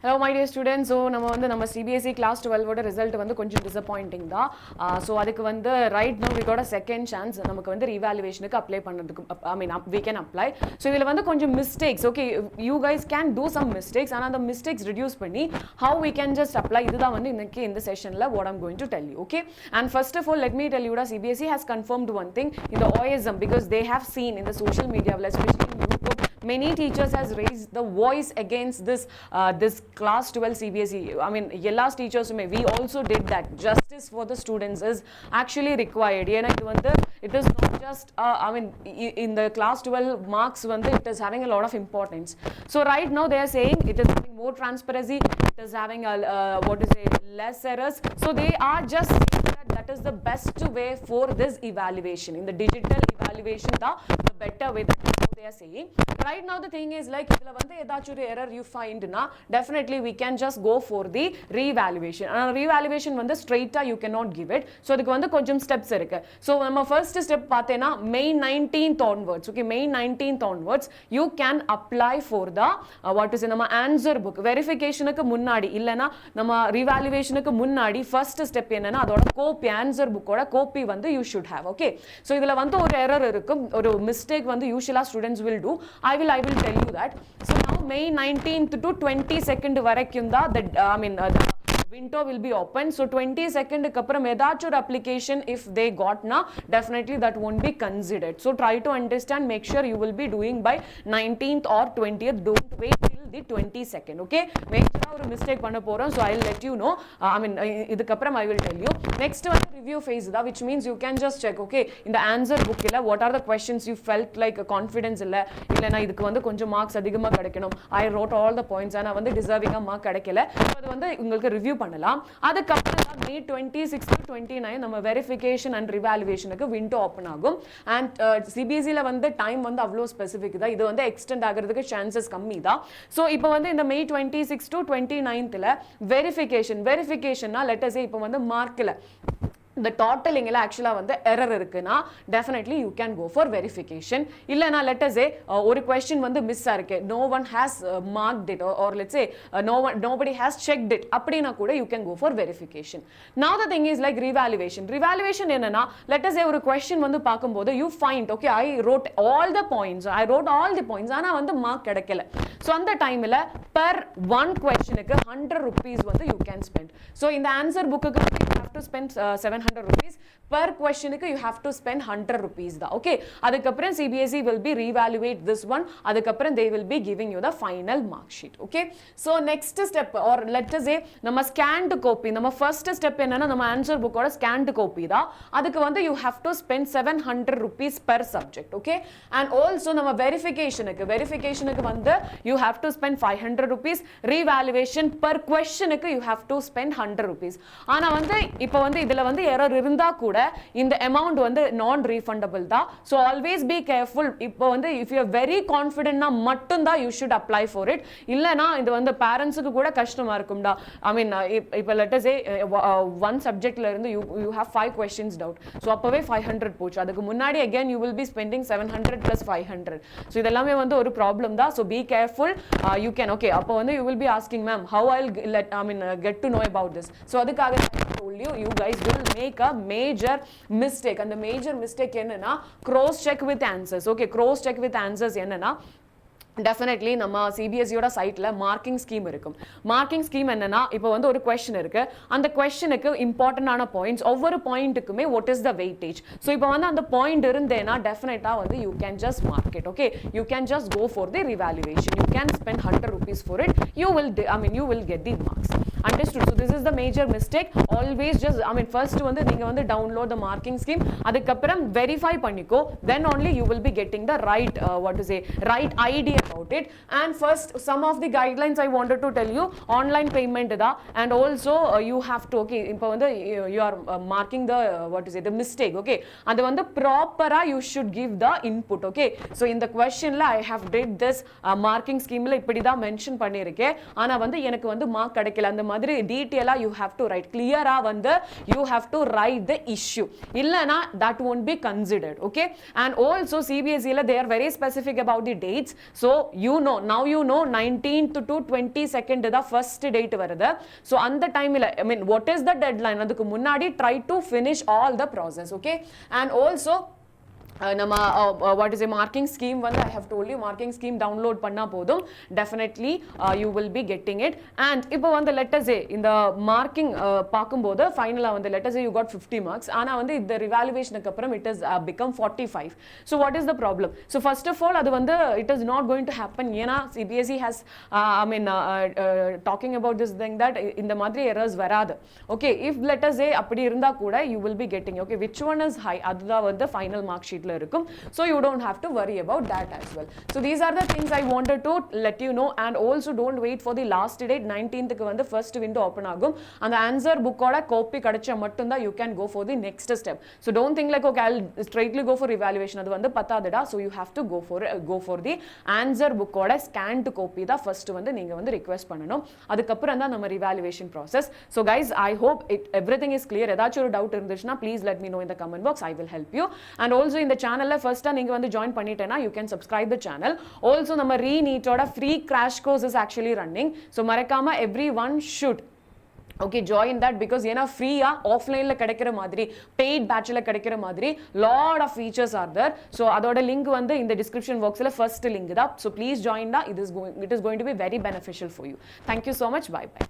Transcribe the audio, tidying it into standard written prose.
Hello my dear students. So நம்ம CBSE Class 12 ஓட result கொஞ்சம் disappointing தான். So அதுக்கு right now we got a second chance. நமக்கு revaluationக்கு apply பண்ணதுக்கு we can apply. So இதுல கொஞ்சம் mistakes. Okay, you guys can do some mistakes and the mistakes reduce பண்ணி how we can just apply இதுதான் இன்னைக்கு இந்த sessionல what I'm going to tell you. Okay, and first of all let me tell you that CBSE has confirmed one thing in the OISM because they have seen in the social media, especially in YouTube, many teachers has raised the voice against this class 12 CBSE. Yella teachers we also did that. Justice for the students is actually required. It is not just in the class 12 marks it is having a lot of importance. So right now they are saying it is having more transparency, it is having less errors. So they are just saying that is the best way for this evaluation. In the digital evaluation the better way, that is how they are saying. Right now the thing is like idhula edachur error you find na, definitely we can just go for the reevaluation. And reevaluation straight you cannot give it. So adukku konjam steps irukku. So nama first step pathena May 19th onwards. Okay, May 19th onwards you can apply for the nama answer book verification ku munnadi illana nama revaluation ku munnadi first step enna adoda copy answer book oda copy you should have. Okay, so idhula or error irukum, or mistake usually students will do. I will tell you that. So now May 19th to 22nd varaikkum the window will be open. So 22nd kapram edachur application if they got na, definitely that won't be considered. So try to understand, make sure you will be doing by 19th or 20th. Don't wait till the 22nd. Okay, make sure or mistake panna porom. So I'll let you know. Idukapram I will tell you. Next one review phase da, which means you can just check. Okay, in the answer book illa what are the questions you felt like confidence illa na idukku konjam marks adhigama kadaikanum. I wrote all the points and deserving a mark kadakela. So adu ungalku review பண்ணலாம். அதுக்கப்புறம் May 26 to 29 நம்ம verification and ரிவாலுவேஷனுக்கு window open ஆகும். And CBSE ல time அவ்வளோ specific தான். இது extend ஆகிறதுக்கு chances கம்மி தான். ஸோ இப்போ இந்த May 26 to 29th வெரிஃபிகேஷன்னா லெட் அஸ் சே இப்போ மார்க்கில் the totaling actually error irukuna, definitely you can go for verification. Illana let us say or question miss airke, no one has marked it, or let's say nobody has checked it, appadina kuda you can go for verification. Now the thing is like revaluation enna, let us say or question paakumbodhu you find okay I wrote all the points ana mark kedakkala. So on the time la per one question ku 100 rupees you can spend. So in the answer book you have to spend 700 rupees per question you have to spend 100 rupees da. Okay, adukapram CBSE will be reevaluate this one, adukapram they will be giving you the final mark sheet. Okay, so next step or let us say nama scanned copy, nama first step enna nama answer book oda scanned copy da, adukku you have to spend 700 rupees per subject. Okay, and also nama verification ku you have to spend 500 rupees, revaluation per question you have to spend 100 rupees. ஆனா இப்போ இதுல error இருந்தா கூட இந்த amount non refundable தான். So always be careful. இப்போ if you are very confident na மட்டும் தான் you should apply for it. இல்லனா இது parents க்கு கூட கஷ்டமா இருக்கும்டா. இப்போ let us say one subject ல இருந்து you have 5 questions doubt. So அப்பவே 500 போச்சு. அதுக்கு முன்னாடி again you will be spending 700 plus 500. So இதெல்லாமே ஒரு problem தான். So be careful. You can okay அப்போ you will be asking ma'am how I'll get to know about this. So அதுக்காக told you guys will make a major mistake, and the major mistake enna cross check with answers. Okay, cross check with answers enna definitely நம்ம CBSE ஓட சைட்ல marking scheme இருக்கும். Marking scheme என்னன்னா இப்போ ஒரு question இருக்கு, அந்த क्वेश्चनக்கு இம்பார்ட்டன்ட்டான பாயிண்ட்ஸ் ஒவ்வொரு பாயிண்ட்டுக்குமே what is the weightage. So இப்போ அந்த பாயிண்ட் இருந்தேனா டெஃபினட்டா you can just mark it. Okay, you can just go for the revaluation, you can spend 100 rupees for it, you will get the marks. Understood? So this is the major mistake. Always just first நீங்க download the marking scheme, அதுக்கப்புறம் verify பண்ணிக்கோ, then only you will be getting the right right idea about it. And first some of the guidelines I wanted to tell you, online payment da, and also you have to okay இப்போ you are marking the the mistake. Okay, அது proper you should give the input. Okay, so in the question la I have did this marking scheme la இப்படி தான் mention பண்ணிருக்கேன், ஆனா எனக்கு mark கிடைக்கல, அந்த மாதிரி டீட்டெயிலா you have to write clear-ஆ வந்து you have to write the issue இல்லனா that won't be considered. Okay, and also CBSE la they are very specific about the dates, so you know, now you know 19th to 22nd the first date varudha. So on the time ila, I mean what is the deadline adukku munnadi try to finish all the process. Okay, and also what is a marking scheme one, I have told you marking scheme download panna podum, definitely you will be getting it. And ipo வந்து let us say in the marking paakumbodhu final ah வந்து let us say you got 50 marks ana வந்து இந்த revaluation க்கு அப்புறம் it has become 45. So what is the problem? So first of all அது வந்து it is not going to happen ஏனா CBSE has I mean talking about this thing that இந்த மாதிரி errors வராது. Okay, if let us say அப்படி இருந்தா கூட you will be getting, okay, which one is high அதுதான் வந்து final mark sheet இருக்கும். So you don't have to worry about that as well. So these are the things I wanted to let you know. And also don't wait for the last date. 19th க்கு வந்து first window open ஆகும். அந்த answer book ஓட copy கிடைச்சா மட்டும் தான் you can go for the next step. So don't think like okay I'll straightly go for evaluation, அது வந்து பத்தாதுடா. So you have to go for the answer book ஓட scanned copy தான் first வந்து நீங்க வந்து request பண்ணனும். அதுக்கு அப்புறம் தான் நம்ம evaluation process. So guys, I hope everything is clear. ஏதாச்சும் ஒரு doubt இருந்துச்சுனா please let me know in the comment box. I will help you. And also in the channel la first time நீங்க வந்து join பண்ணிட்டேனா you can subscribe the channel. Also நம்ம Neet ஓட free crash course is actually running. So மறக்காம everyone should okay join that, because ஏனா ஃப்ரீயா ஆஃப்லைன்ல கிடைக்கிற மாதிரி paid batchல கிடைக்கிற மாதிரி lot of features are there. So அதோட லிங்க் வந்து இந்த description boxல first link தான். So please join that. It is going to be very beneficial for you. Thank you so much. Bye bye.